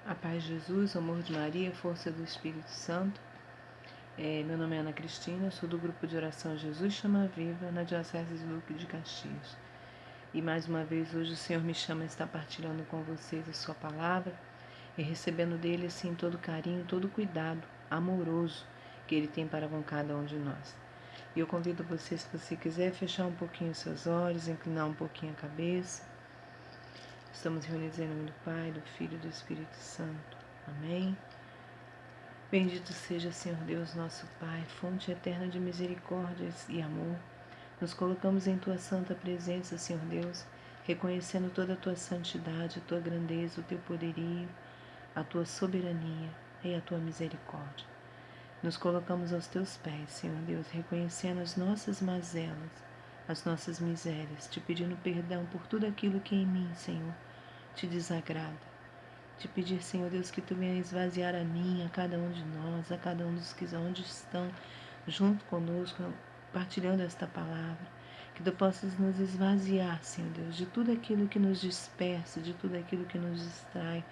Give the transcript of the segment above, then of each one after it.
A paz de Jesus, o amor de Maria, a força do Espírito Santo. Meu nome é Ana Cristina, sou do grupo de oração Jesus Chama Viva, na Diocese de Duque de Caxias. E mais uma vez hoje o Senhor me chama a estar partilhando com vocês a sua palavra e recebendo dele assim todo o carinho, todo o cuidado amoroso que ele tem para com cada um de nós. E eu convido você, se você quiser, fechar um pouquinho os seus olhos, inclinar um pouquinho a cabeça. Estamos reunidos em nome do Pai, do Filho e do Espírito Santo. Amém. Bendito seja, Senhor Deus, nosso Pai, fonte eterna de misericórdias e amor. Nos colocamos em Tua santa presença, Senhor Deus, reconhecendo toda a Tua santidade, a Tua grandeza, o Teu poderio, a Tua soberania e a Tua misericórdia. Nos colocamos aos Teus pés, Senhor Deus, reconhecendo as nossas mazelas, as nossas misérias, te pedindo perdão por tudo aquilo que em mim, Senhor, te desagrada. Te pedir, Senhor Deus, que Tu venha esvaziar a mim, a cada um de nós, a cada um dos que onde estão junto conosco, partilhando esta palavra. Que Tu possas nos esvaziar, Senhor Deus, de tudo aquilo que nos dispersa, de tudo aquilo que nos distrai,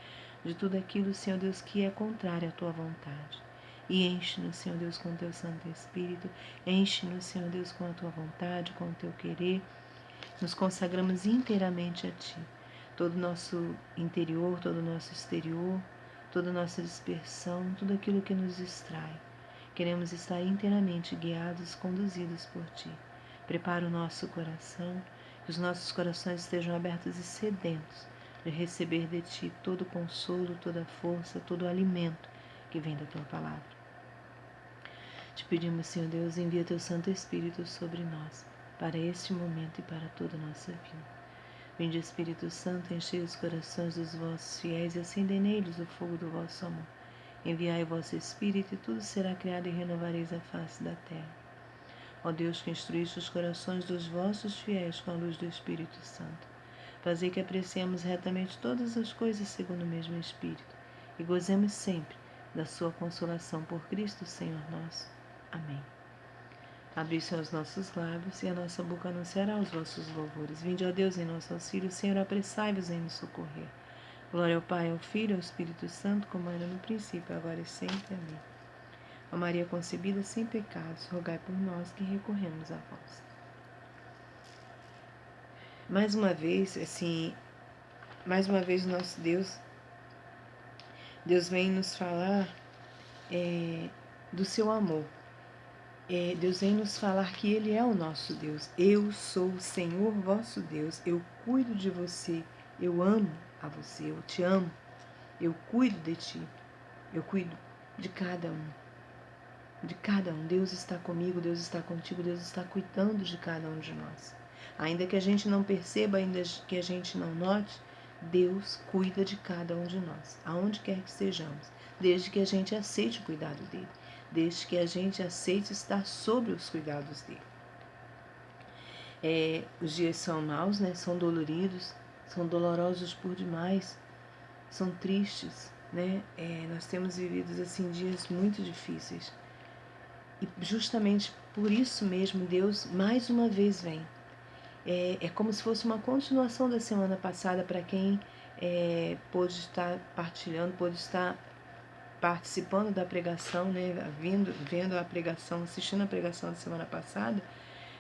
de tudo aquilo, Senhor Deus, que é contrário à Tua vontade. E enche-nos, Senhor Deus, com o Teu Santo Espírito, enche-nos, Senhor Deus, com a Tua vontade, com o Teu querer. Nos consagramos inteiramente a Ti. Todo o nosso interior, todo o nosso exterior, toda a nossa dispersão, tudo aquilo que nos distrai. Queremos estar inteiramente guiados, conduzidos por Ti. Prepara o nosso coração, que os nossos corações estejam abertos e sedentos de receber de Ti todo o consolo, toda a força, todo o alimento que vem da Tua palavra. Te pedimos, Senhor Deus, envia Teu Santo Espírito sobre nós, para este momento e para toda a nossa vida. Vinde, Espírito Santo, enchei os corações dos vossos fiéis e acendei neles o fogo do vosso amor. Enviai o vosso Espírito e tudo será criado e renovareis a face da terra. Ó Deus, que instruíste os corações dos vossos fiéis com a luz do Espírito Santo, fazei que apreciemos retamente todas as coisas segundo o mesmo Espírito e gozemos sempre da sua consolação por Cristo, Senhor nosso. Amém. Abri são os nossos lábios e a nossa boca anunciará os vossos louvores. Vinde, ó Deus, em nosso auxílio, Senhor, apressai-vos em nos socorrer. Glória ao Pai, ao Filho e ao Espírito Santo, como era no princípio, agora e sempre. Amém. Ó Maria concebida sem pecados, rogai por nós que recorremos a vós. Mais uma vez, nosso Deus vem nos falar do seu amor. Deus vem nos falar que Ele é o nosso Deus. Eu sou o Senhor vosso Deus. Eu cuido de você. Eu amo a você. Eu te amo. Eu cuido de ti. Eu cuido de cada um. De cada um. Deus está comigo. Deus está contigo. Deus está cuidando de cada um de nós. Ainda que a gente não perceba, ainda que a gente não note, Deus cuida de cada um de nós. Aonde quer que estejamos. Desde que a gente aceite o cuidado dele. Desde que a gente aceite estar sobre os cuidados dele. Os dias são maus, né? São doloridos, são dolorosos por demais, são tristes, né? Nós temos vivido assim dias muito difíceis. E justamente por isso mesmo Deus mais uma vez vem. É como se fosse uma continuação da semana passada para quem pôde estar partilhando, pôde estar participando da pregação, né, vendo a pregação, assistindo a pregação da semana passada.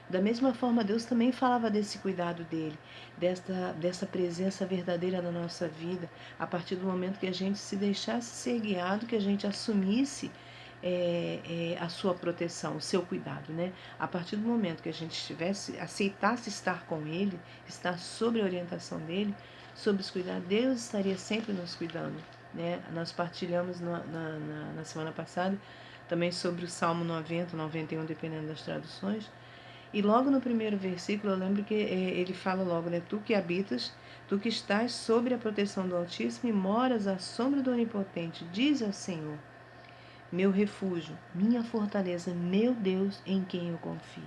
Da mesma forma, Deus também falava desse cuidado dele, dessa presença verdadeira na nossa vida, a partir do momento que a gente se deixasse ser guiado, que a gente assumisse a sua proteção, o seu cuidado, né? A partir do momento que a gente aceitasse estar com ele, estar sob a orientação dele, sob os cuidados, Deus estaria sempre nos cuidando. Né? Nós partilhamos na semana passada também sobre o Salmo 90, 91, dependendo das traduções. E logo no primeiro versículo, eu lembro que ele fala logo, né? Tu que habitas, tu que estás sobre a proteção do Altíssimo e moras à sombra do Onipotente, diz ao Senhor, meu refúgio, minha fortaleza, meu Deus em quem eu confio.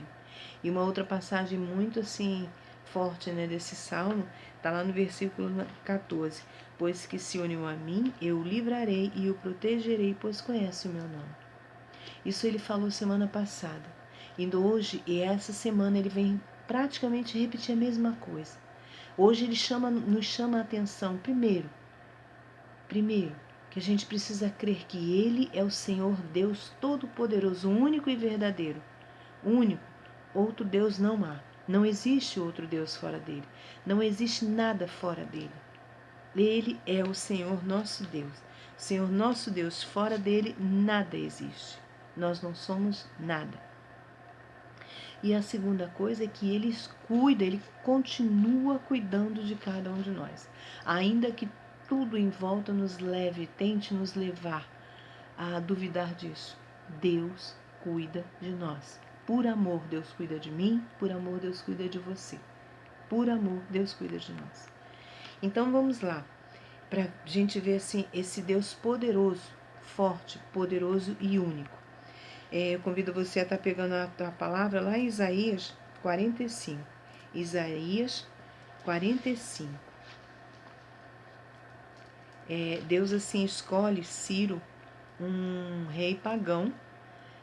E uma outra passagem muito assim forte, né, desse salmo, está lá no versículo 14. Pois que se uniu a mim, eu o livrarei e o protegerei, pois conhece o meu nome. Isso ele falou semana passada. Indo hoje, e essa semana ele vem praticamente repetir a mesma coisa. Hoje ele nos chama a atenção, primeiro, que a gente precisa crer que Ele é o Senhor Deus Todo-Poderoso, único e verdadeiro. Único. Outro Deus não há. Não existe outro Deus fora dele. Não existe nada fora dele. Ele é o Senhor nosso Deus. O Senhor nosso Deus, fora dele, nada existe. Nós não somos nada. E a segunda coisa é que Ele cuida, Ele continua cuidando de cada um de nós. Ainda que tudo em volta nos leve, tente nos levar a duvidar disso. Deus cuida de nós. Por amor, Deus cuida de mim. Por amor, Deus cuida de você. Por amor, Deus cuida de nós. Então vamos lá, para a gente ver assim, esse Deus poderoso, forte, poderoso e único. Eu convido você a estar pegando a palavra lá em Isaías 45. Isaías 45. Deus assim escolhe Ciro, um rei pagão,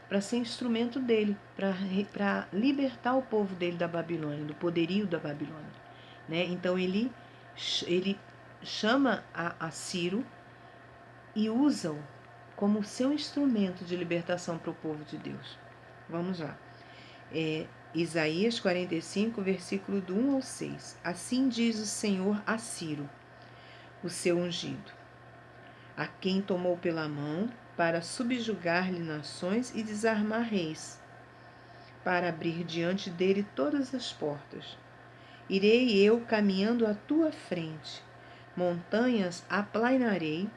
para ser instrumento dele, para libertar o povo dele da Babilônia, do poderio da Babilônia. Né? Então ele chama a Ciro e usa-o como seu instrumento de libertação para o povo de Deus. Vamos lá. Isaías 45, versículo do 1 ao 6. Assim diz o Senhor a Ciro, o seu ungido, a quem tomou pela mão para subjugar-lhe nações e desarmar reis, para abrir diante dele todas as portas. Irei eu caminhando à tua frente, montanhas aplainarei,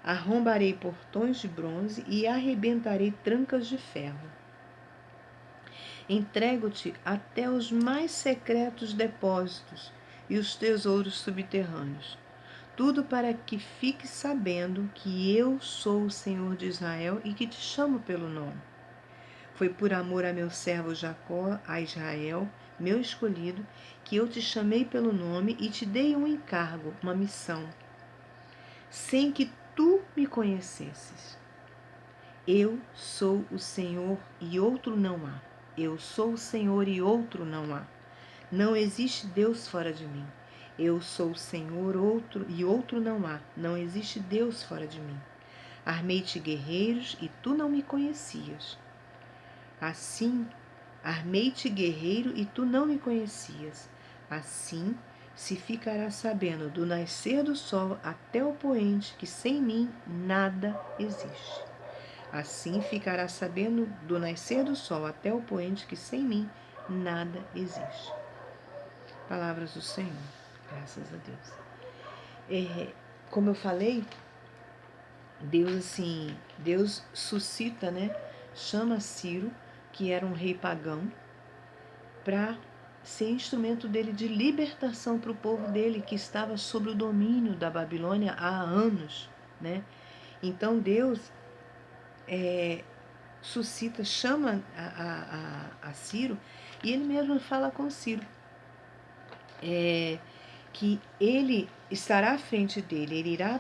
arrombarei portões de bronze e arrebentarei trancas de ferro. Entrego-te até os mais secretos depósitos e os tesouros subterrâneos. Tudo para que fiques sabendo que eu sou o Senhor de Israel e que te chamo pelo nome. Foi por amor a meu servo Jacó, a Israel, meu escolhido, que eu te chamei pelo nome e te dei um encargo, uma missão, sem que tu me conhecesses. Eu sou o Senhor e outro não há. Eu sou o Senhor e outro não há. Não existe Deus fora de mim. Eu sou o Senhor, outro não há. Não existe Deus fora de mim. Armei-te guerreiros e tu não me conhecias. Assim, armei-te guerreiro e tu não me conhecias. Assim, se ficará sabendo do nascer do sol até o poente que sem mim nada existe. Assim ficará sabendo do nascer do sol até o poente que sem mim nada existe. Palavras do Senhor, graças a Deus. Como eu falei, Deus suscita, né? Chama Ciro, que era um rei pagão, para ser instrumento dele de libertação para o povo dele, que estava sob o domínio da Babilônia há anos, né? Então Deus suscita, chama a Ciro, e ele mesmo fala com Ciro, que ele estará à frente dele, ele irá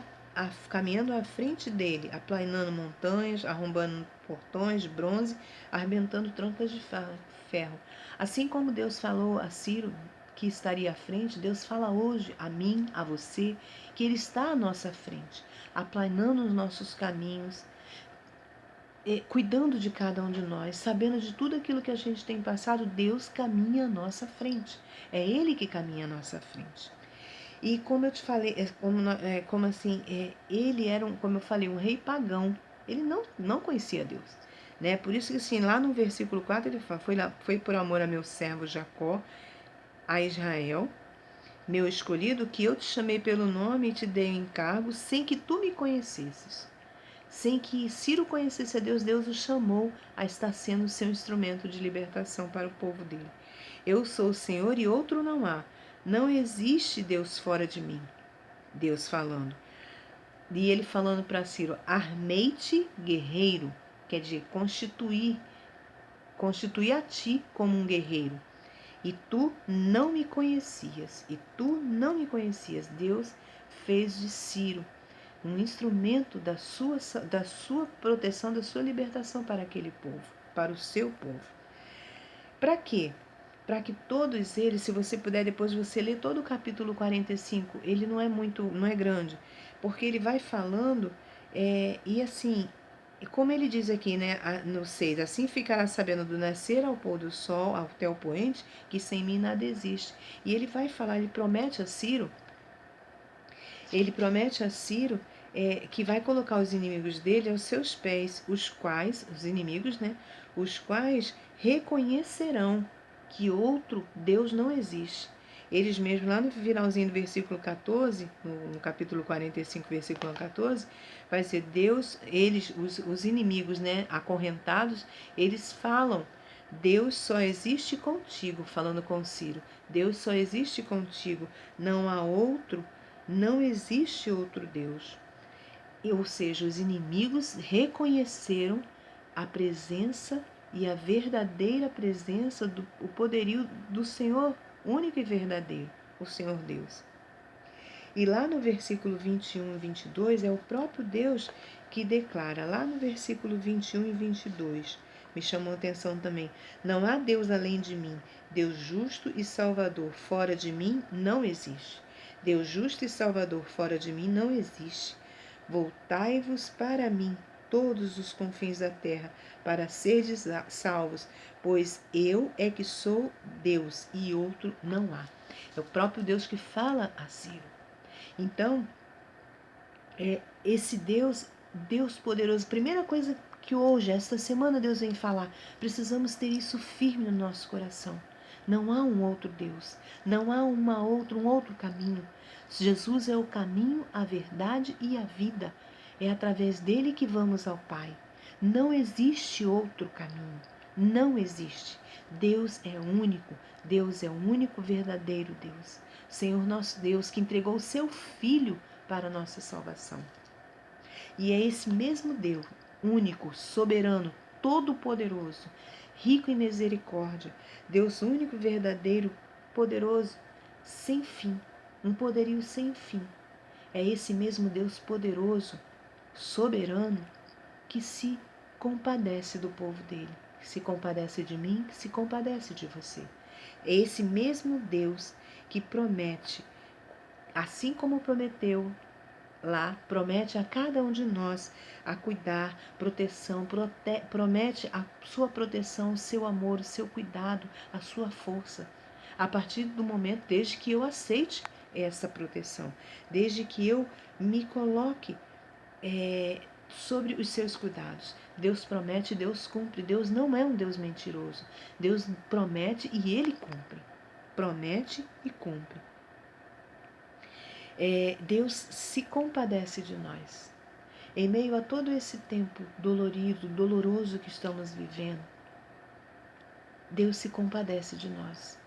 caminhando à frente dele, aplainando montanhas, arrombando portões de bronze, arrebentando trancas de ferro. Assim como Deus falou a Ciro que estaria à frente, Deus fala hoje a mim, a você, que Ele está à nossa frente, aplainando os nossos caminhos, cuidando de cada um de nós, sabendo de tudo aquilo que a gente tem passado. Deus caminha à nossa frente. É Ele que caminha à nossa frente. E como eu te falei, ele era, como eu falei, um rei pagão. Ele não conhecia Deus. Né? Por isso que assim, lá no versículo 4 ele fala, foi por amor a meu servo Jacó, a Israel, meu escolhido, que eu te chamei pelo nome e te dei encargo, sem que tu me conhecesses. Sem que Ciro conhecesse a Deus, Deus o chamou a estar sendo seu instrumento de libertação para o povo dele. Eu sou o Senhor e outro não há. Não existe Deus fora de mim. Deus falando. E ele falando para Ciro, armei-te guerreiro, quer dizer, constituir a ti como um guerreiro. E tu não me conhecias. Deus fez de Ciro um instrumento da sua proteção, da sua libertação para aquele povo, para o seu povo. Para quê? Para que todos eles, se você puder depois você ler todo o capítulo 45, ele não é grande, porque ele vai falando E assim, como ele diz aqui, né, no 6, assim ficará sabendo do nascer ao pôr do sol, até o poente, que sem mim nada existe. E ele vai falar, ele promete a Ciro que vai colocar os inimigos dele aos seus pés, os inimigos, né, os quais reconhecerão que outro Deus não existe. Eles mesmos, lá no finalzinho do versículo 14, no capítulo 45, versículo 14, vai ser Deus, os inimigos, né, acorrentados, eles falam, Deus só existe contigo, falando com Ciro, Deus só existe contigo, não há outro, não existe outro Deus. Ou seja, os inimigos reconheceram a presença e a verdadeira presença o poderio do Senhor único e verdadeiro, o Senhor Deus. E lá no versículo 21 e 22 é o próprio Deus que declara, lá no versículo 21 e 22, me chamou a atenção também, não há Deus além de mim, Deus justo e salvador, fora de mim não existe. Deus justo e salvador, fora de mim não existe. Voltai-vos para mim, todos os confins da terra, para serdes salvos, pois eu é que sou Deus e outro não há. É o próprio Deus que fala a Ciro. Então, esse Deus poderoso, primeira coisa que hoje, esta semana, Deus vem falar, precisamos ter isso firme no nosso coração. Não há um outro Deus, não há um outro caminho. Jesus é o caminho, a verdade e a vida. É através dele que vamos ao Pai. Não existe outro caminho. Não existe. Deus é único. Deus é o único verdadeiro Deus. Senhor nosso Deus, que entregou o seu Filho para a nossa salvação. E é esse mesmo Deus, único, soberano, todo-poderoso, rico em misericórdia, Deus único, verdadeiro, poderoso, sem fim, um poderio sem fim. É esse mesmo Deus poderoso, soberano, que se compadece do povo dele, que se compadece de mim, que se compadece de você. É esse mesmo Deus que promete, assim como prometeu lá, promete a cada um de nós a cuidar, proteção, promete a sua proteção, o seu amor, o seu cuidado, a sua força. A partir do momento, desde que eu aceite essa proteção, desde que eu me coloque sobre os seus cuidados. Deus promete, Deus cumpre. Deus não é um Deus mentiroso. Deus promete e Ele cumpre. Promete e cumpre. Deus se compadece de nós. Em meio a todo esse tempo dolorido, doloroso que estamos vivendo, Deus se compadece de nós.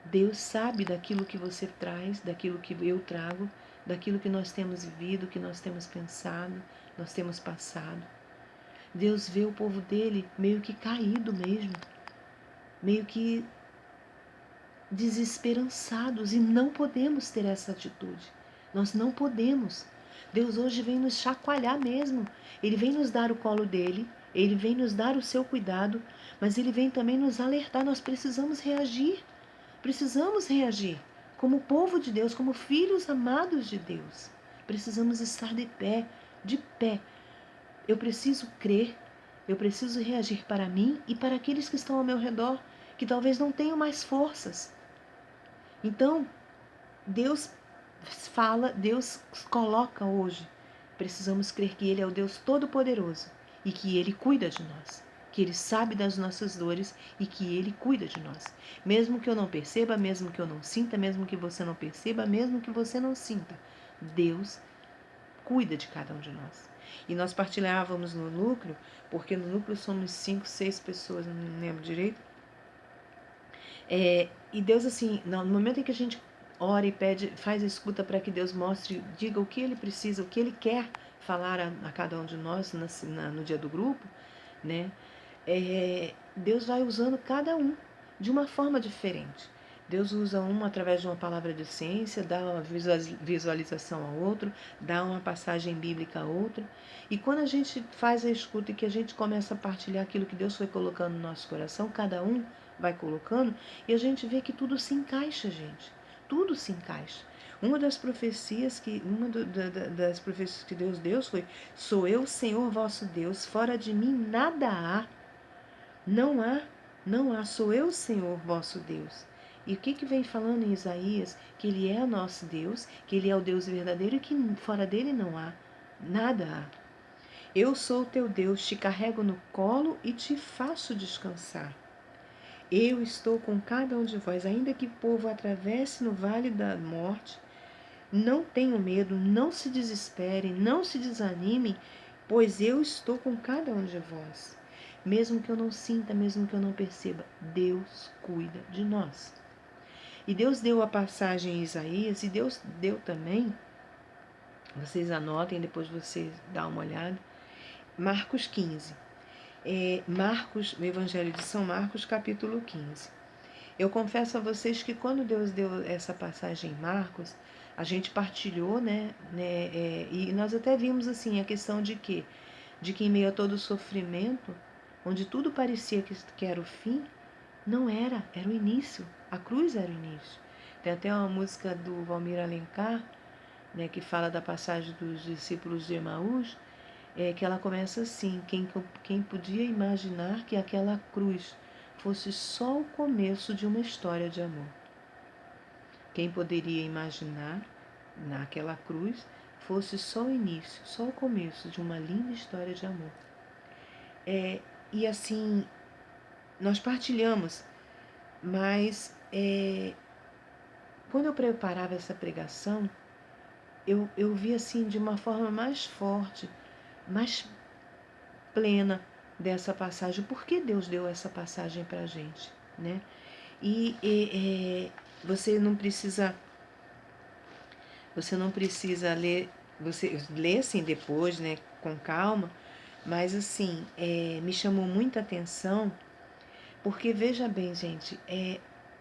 Deus sabe daquilo que você traz, daquilo que eu trago, daquilo que nós temos vivido, que nós temos pensado, nós temos passado. Deus vê o povo dele meio que caído mesmo, meio que desesperançados, e não podemos ter essa atitude. Nós não podemos. Deus hoje vem nos chacoalhar mesmo. Ele vem nos dar o colo dele, ele vem nos dar o seu cuidado, mas ele vem também nos alertar. Nós precisamos reagir. Precisamos reagir. Como povo de Deus, como filhos amados de Deus. Precisamos estar de pé, de pé. Eu preciso crer, eu preciso reagir para mim e para aqueles que estão ao meu redor, que talvez não tenham mais forças. Então, Deus fala, Deus coloca hoje. Precisamos crer que Ele é o Deus Todo-Poderoso e que Ele cuida de nós, que Ele sabe das nossas dores e que Ele cuida de nós. Mesmo que eu não perceba, mesmo que eu não sinta, mesmo que você não perceba, mesmo que você não sinta, Deus cuida de cada um de nós. E nós partilhávamos no núcleo, porque no núcleo somos 5, 6 pessoas, não lembro direito. E Deus, assim, no momento em que a gente ora e pede, faz a escuta para que Deus mostre, diga o que Ele precisa, o que Ele quer falar a cada um de nós no dia do grupo, né? Deus vai usando cada um de uma forma diferente. Deus usa um através de uma palavra de ciência, dá uma visualização a outro, dá uma passagem bíblica a outra. E quando a gente faz a escuta e que a gente começa a partilhar aquilo que Deus foi colocando no nosso coração, cada um vai colocando, e a gente vê que tudo se encaixa, gente. Tudo se encaixa. Uma das profecias das profecias que Deus deu foi: sou eu, Senhor vosso Deus, fora de mim nada há. Não há, não há, sou eu, Senhor vosso Deus. E o que vem falando em Isaías? Que Ele é o nosso Deus, que Ele é o Deus verdadeiro e que fora dele não há, nada há. Eu sou o teu Deus, te carrego no colo e te faço descansar. Eu estou com cada um de vós, ainda que o povo atravesse no vale da morte. Não tenham medo, não se desesperem, não se desanimem, pois eu estou com cada um de vós. Mesmo que eu não sinta, mesmo que eu não perceba, Deus cuida de nós. E Deus deu a passagem em Isaías, e Deus deu também, vocês anotem, depois vocês dão uma olhada, Marcos 15. O Evangelho de São Marcos, capítulo 15. Eu confesso a vocês que quando Deus deu essa passagem em Marcos, a gente partilhou, e nós até vimos assim a questão de que em meio a todo o sofrimento, onde tudo parecia que era o fim, não era, era o início. A cruz era o início. Tem até uma música do Valmir Alencar, que fala da passagem dos discípulos de Emaús, que ela começa assim: quem podia imaginar que aquela cruz fosse só o começo de uma história de amor? Quem poderia imaginar naquela cruz fosse só o início, só o começo de uma linda história de amor? E assim, nós partilhamos, mas quando eu preparava essa pregação, eu vi assim de uma forma mais forte, mais plena dessa passagem. Por que Deus deu essa passagem para a gente, né? Você não precisa ler, você lê assim depois, né, com calma, mas assim, me chamou muita atenção, porque veja bem, gente,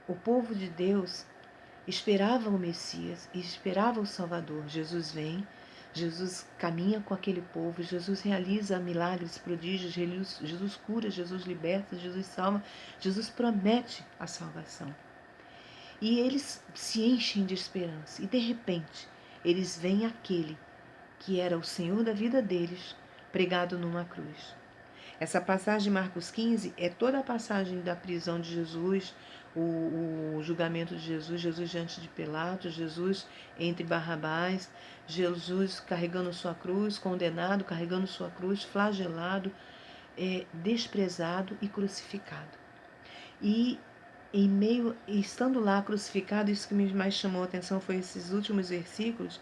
o povo de Deus esperava o Messias, esperava o Salvador. Jesus vem, Jesus caminha com aquele povo, Jesus realiza milagres, prodígios, Jesus cura, Jesus liberta, Jesus salva, Jesus promete a salvação. E eles se enchem de esperança. E de repente, eles veem aquele que era o Senhor da vida deles, pregado numa cruz. Essa passagem de Marcos 15 é toda a passagem da prisão de Jesus, o julgamento de Jesus, Jesus diante de Pilatos, Jesus entre Barrabás, Jesus carregando sua cruz, condenado, carregando sua cruz, flagelado, desprezado e crucificado. E estando lá crucificado, isso que me mais chamou a atenção foi esses últimos versículos,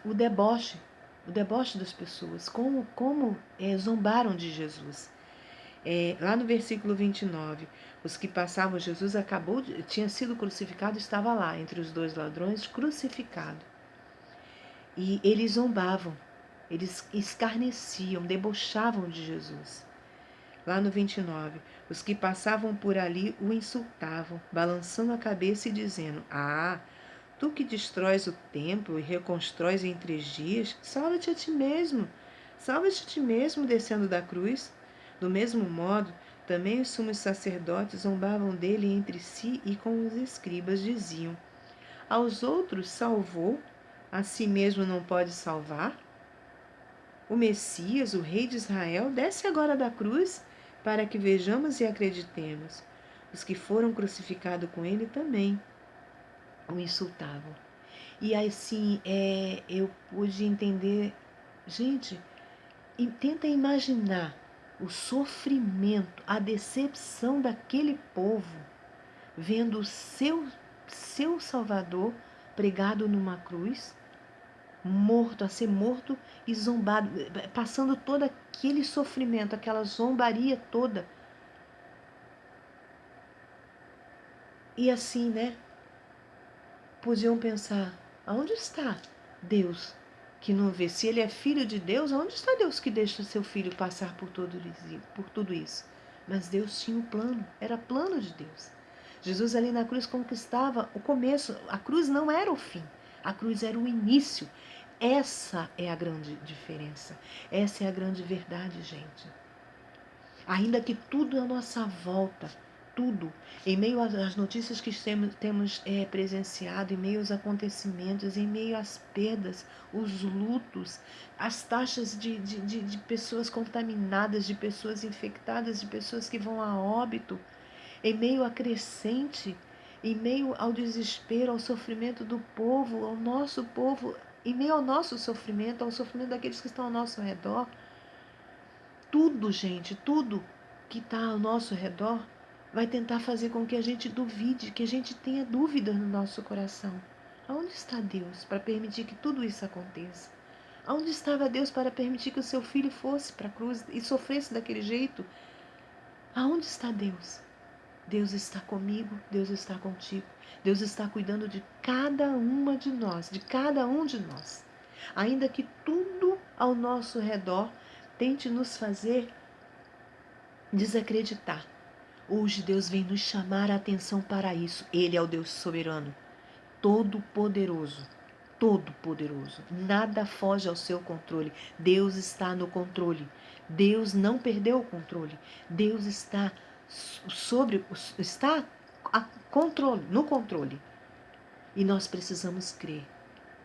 o deboche das pessoas, como zombaram de Jesus. Lá no versículo 29, os que passavam, Jesus tinha sido crucificado, estava lá entre os dois ladrões, crucificado. E eles zombavam, eles escarneciam, debochavam de Jesus. Lá no 29, os que passavam por ali o insultavam, balançando a cabeça e dizendo: Ah, tu que destróis o templo e reconstróis em 3 dias, salva-te a ti mesmo. Salva-te a ti mesmo descendo da cruz. Do mesmo modo, também os sumos sacerdotes zombavam dele entre si e com os escribas diziam: Aos outros salvou, a si mesmo não pode salvar? O Messias, o Rei de Israel, desce agora da cruz para que vejamos e acreditemos. Os que foram crucificados com ele também o insultavam. E assim, eu pude entender, gente, tenta imaginar o sofrimento, a decepção daquele povo, vendo o seu Salvador pregado numa cruz, morto, a ser morto e zombado, passando todo aquele sofrimento, aquela zombaria toda. E assim, né? Podiam pensar: aonde está Deus que não vê? Se ele é filho de Deus, aonde está Deus que deixa seu filho passar por tudo isso? Mas Deus tinha um plano, era plano de Deus. Jesus ali na cruz conquistava o começo, a cruz não era o fim, a cruz era o início. Essa é a grande diferença, essa é a grande verdade, gente. Ainda que tudo à nossa volta, tudo, em meio às notícias que temos presenciado, em meio aos acontecimentos, em meio às perdas, os lutos, as taxas de pessoas contaminadas, de pessoas infectadas, de pessoas que vão a óbito, em meio à crescente, em meio ao desespero, ao sofrimento do povo, ao nosso povo, em meio ao nosso sofrimento, ao sofrimento daqueles que estão ao nosso redor. Tudo, gente, tudo que está ao nosso redor vai tentar fazer com que a gente duvide, que a gente tenha dúvidas no nosso coração. Aonde está Deus para permitir que tudo isso aconteça? Aonde estava Deus para permitir que o seu filho fosse para a cruz e sofresse daquele jeito? Aonde está Deus? Deus está comigo, Deus está contigo. Deus está cuidando de cada uma de nós, de cada um de nós. Ainda que tudo ao nosso redor tente nos fazer desacreditar. Hoje Deus vem nos chamar a atenção para isso. Ele é o Deus soberano, todo-poderoso, todo-poderoso. Nada foge ao seu controle. Deus está no controle. Deus não perdeu o controle. Deus está no controle. E nós precisamos crer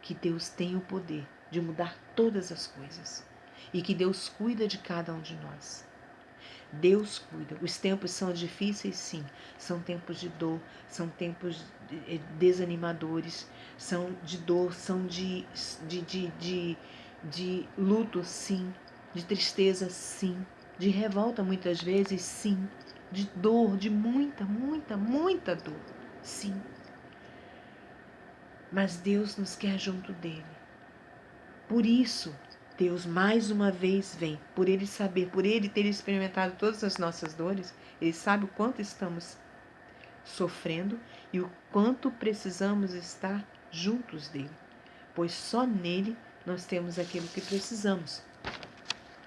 que Deus tem o poder de mudar todas as coisas e que Deus cuida de cada um de nós. Deus cuida. Os tempos são difíceis, sim. São tempos de dor, são tempos desanimadores, são de dor, são de luto, sim. De tristeza, sim. De revolta, muitas vezes, sim. De dor, de muita, muita, muita dor, sim. Mas Deus nos quer junto dele. Por isso, Deus mais uma vez vem, por Ele saber, por Ele ter experimentado todas as nossas dores, Ele sabe o quanto estamos sofrendo e o quanto precisamos estar juntos dEle, pois só nele nós temos aquilo que precisamos,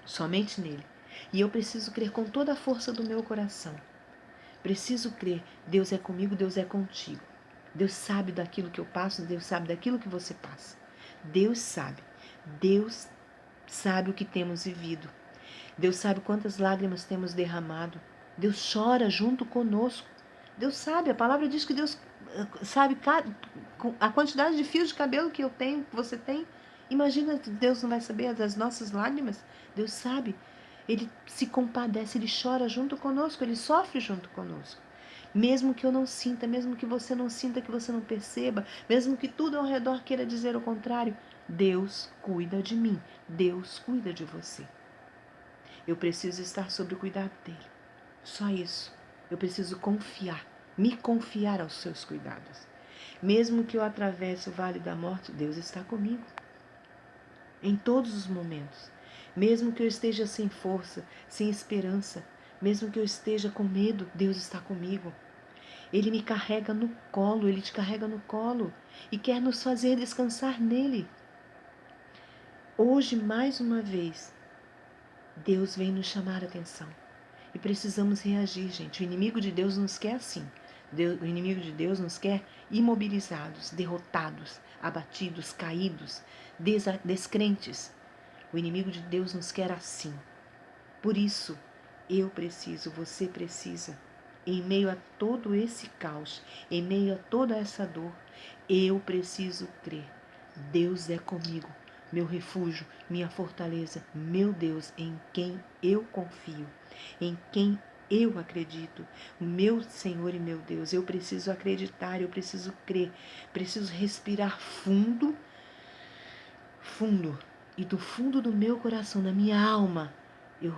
somente nele. E eu preciso crer com toda a força do meu coração. Preciso crer, Deus é comigo, Deus é contigo. Deus sabe daquilo que eu passo, Deus sabe daquilo que você passa. Deus sabe. Deus sabe o que temos vivido. Deus sabe quantas lágrimas temos derramado. Deus chora junto conosco. Deus sabe, a palavra diz que Deus sabe a quantidade de fios de cabelo que eu tenho, que você tem. Imagina que Deus não vai saber das nossas lágrimas. Deus sabe. Ele se compadece, ele chora junto conosco, ele sofre junto conosco. Mesmo que eu não sinta, mesmo que você não sinta, que você não perceba, mesmo que tudo ao redor queira dizer o contrário, Deus cuida de mim, Deus cuida de você. Eu preciso estar sob o cuidado dele. Só isso. Eu preciso confiar, me confiar aos seus cuidados. Mesmo que eu atravesse o vale da morte, Deus está comigo. Em todos os momentos. Mesmo que eu esteja sem força, sem esperança, mesmo que eu esteja com medo, Deus está comigo. Ele me carrega no colo, Ele te carrega no colo e quer nos fazer descansar nele. Hoje, mais uma vez, Deus vem nos chamar a atenção. E precisamos reagir, gente. O inimigo de Deus nos quer assim. O inimigo de Deus nos quer imobilizados, derrotados, abatidos, caídos, descrentes. O inimigo de Deus nos quer assim. Por isso, eu preciso, você precisa, em meio a todo esse caos, em meio a toda essa dor, eu preciso crer. Deus é comigo, meu refúgio, minha fortaleza, meu Deus, em quem eu confio, em quem eu acredito, meu Senhor e meu Deus. Eu preciso acreditar, eu preciso crer, preciso respirar fundo, fundo, e do fundo do meu coração, da minha alma, eu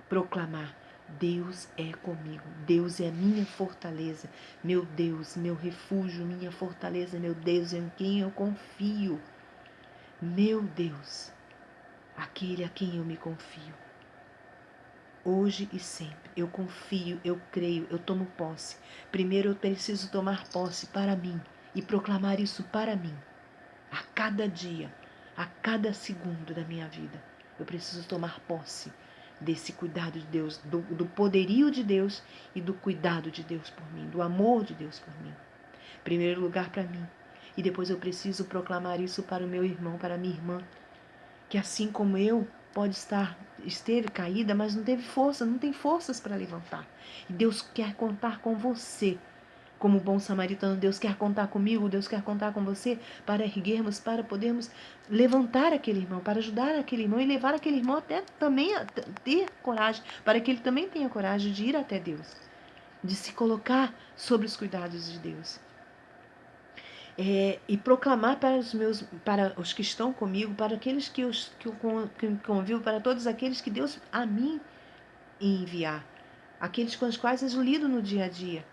proclamar: Deus é comigo, Deus é a minha fortaleza, meu Deus, meu refúgio, minha fortaleza, meu Deus, em quem eu confio, meu Deus, aquele a quem eu me confio. Hoje e sempre, eu confio, eu creio, eu tomo posse. Primeiro eu preciso tomar posse para mim e proclamar isso para mim. A cada dia, a cada segundo da minha vida, eu preciso tomar posse desse cuidado de Deus, do poderio de Deus e do cuidado de Deus por mim, do amor de Deus por mim. Primeiro lugar para mim. E depois eu preciso proclamar isso para o meu irmão, para a minha irmã, que assim como eu pode esteve caída, mas não teve força, não tem forças para levantar. E Deus quer contar com você. Como bom samaritano, Deus quer contar comigo, Deus quer contar com você para erguermos, para podermos levantar aquele irmão, para ajudar aquele irmão e levar aquele irmão até também a ter coragem, para que ele também tenha coragem de ir até Deus, de se colocar sobre os cuidados de Deus. E proclamar para os que estão comigo, para aqueles que eu convivo, para todos aqueles que Deus a mim enviar, aqueles com os quais eu lido no dia a dia.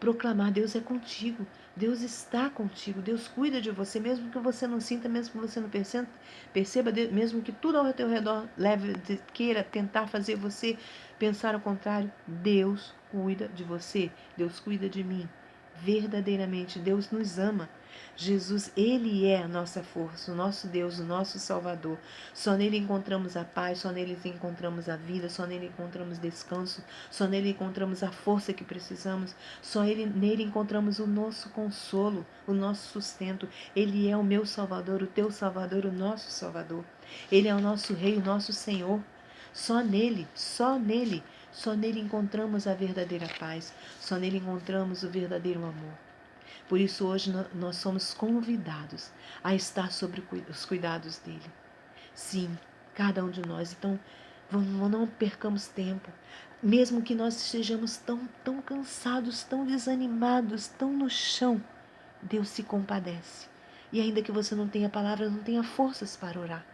Proclamar: Deus é contigo, Deus está contigo, Deus cuida de você, mesmo que você não sinta, mesmo que você não perceba, mesmo que tudo ao teu redor queira tentar fazer você pensar o contrário. Deus cuida de você, Deus cuida de mim. Verdadeiramente, Deus nos ama. Jesus, Ele é a nossa força, o nosso Deus, o nosso Salvador. Só nele encontramos a paz, só nele encontramos a vida, só nele encontramos descanso, só nele encontramos a força que precisamos, só nele encontramos o nosso consolo, o nosso sustento. Ele é o meu Salvador, o teu Salvador, o nosso Salvador. Ele é o nosso Rei, o nosso Senhor. Só nele, só nele, só nele encontramos a verdadeira paz, só nele encontramos o verdadeiro amor. Por isso hoje nós somos convidados a estar sobre os cuidados dele. Sim, cada um de nós. Então, não percamos tempo. Mesmo que nós estejamos tão cansados, tão desanimados, tão no chão, Deus se compadece. E ainda que você não tenha palavras, não tenha forças para orar,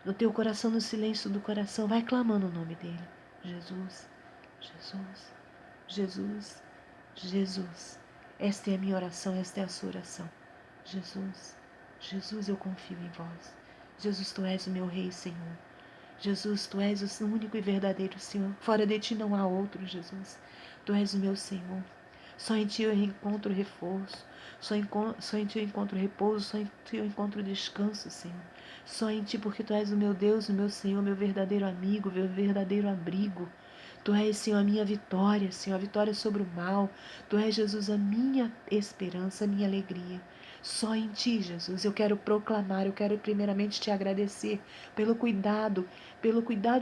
no teu coração, no silêncio do coração, vai clamando o nome dele. Jesus, Jesus, Jesus, Jesus. Esta é a minha oração, esta é a sua oração. Jesus, Jesus, eu confio em vós. Jesus, tu és o meu Rei, Senhor. Jesus, tu és o único e verdadeiro Senhor. Fora de ti não há outro, Jesus. Tu és o meu Senhor. Só em ti eu encontro reforço. Só em ti eu encontro repouso. Só em ti eu encontro descanso, Senhor. Só em ti, porque tu és o meu Deus, o meu Senhor, meu verdadeiro amigo, meu verdadeiro abrigo. Tu és, Senhor, a minha vitória, Senhor, a vitória sobre o mal. Tu és, Jesus, a minha esperança, a minha alegria. Só em ti, Jesus, eu quero proclamar, eu quero primeiramente te agradecer pelo cuidado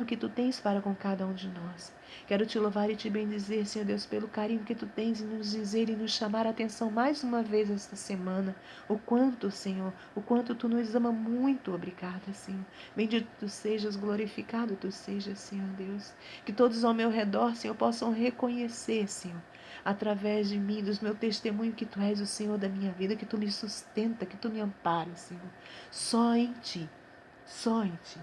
que tu tens para com cada um de nós. Quero te louvar e te bendizer, Senhor Deus, pelo carinho que tu tens em nos dizer e nos chamar a atenção mais uma vez esta semana. O quanto, Senhor, o quanto tu nos ama muito. Obrigada, Senhor. Bendito tu sejas, glorificado tu sejas, Senhor Deus. Que todos ao meu redor, Senhor, possam reconhecer, Senhor, através de mim, dos meu testemunho, que tu és o Senhor da minha vida, que tu me sustenta, que tu me amparas, Senhor. Só em ti, só em ti,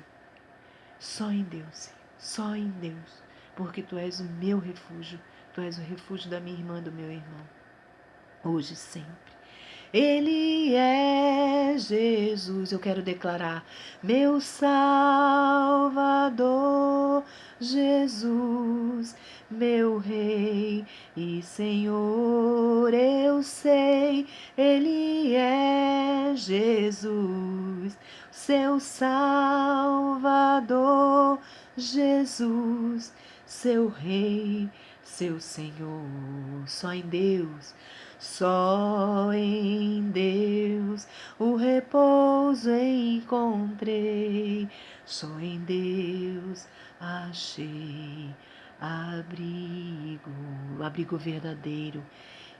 só em Deus, Senhor, só em Deus, porque tu és o meu refúgio, tu és o refúgio da minha irmã e do meu irmão, hoje e sempre. Ele é Jesus, eu quero declarar, meu Salvador, Jesus, meu Rei e Senhor, eu sei, Ele é Jesus, seu Salvador, Jesus, seu Rei, seu Senhor. Só em Deus, só em Deus o repouso encontrei, só em Deus achei abrigo verdadeiro.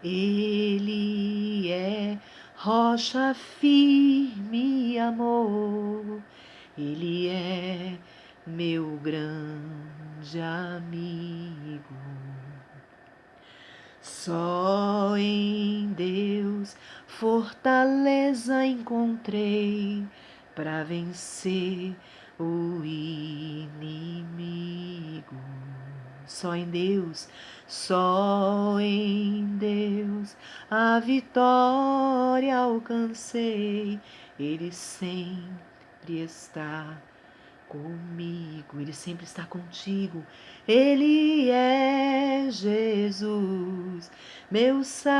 Ele é rocha firme, amor, Ele é meu grande amigo. Só em Deus fortaleza encontrei para vencer o inimigo. Só em Deus a vitória alcancei. Ele sempre está comigo, Ele sempre está contigo. Ele é Jesus, meu Salvador,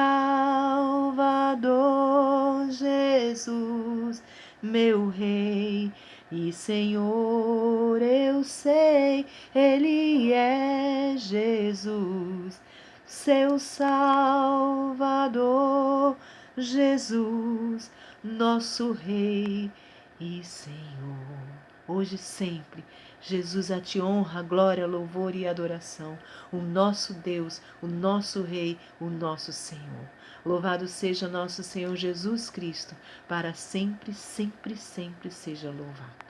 Jesus, meu Rei e Senhor, eu sei, Ele é Jesus, seu Salvador, Jesus, nosso Rei e Senhor. hoje e sempre. Jesus, a ti honra, glória, louvor e adoração, o nosso Deus, o nosso Rei, o nosso Senhor. Louvado seja nosso Senhor Jesus Cristo, para sempre, sempre, sempre seja louvado.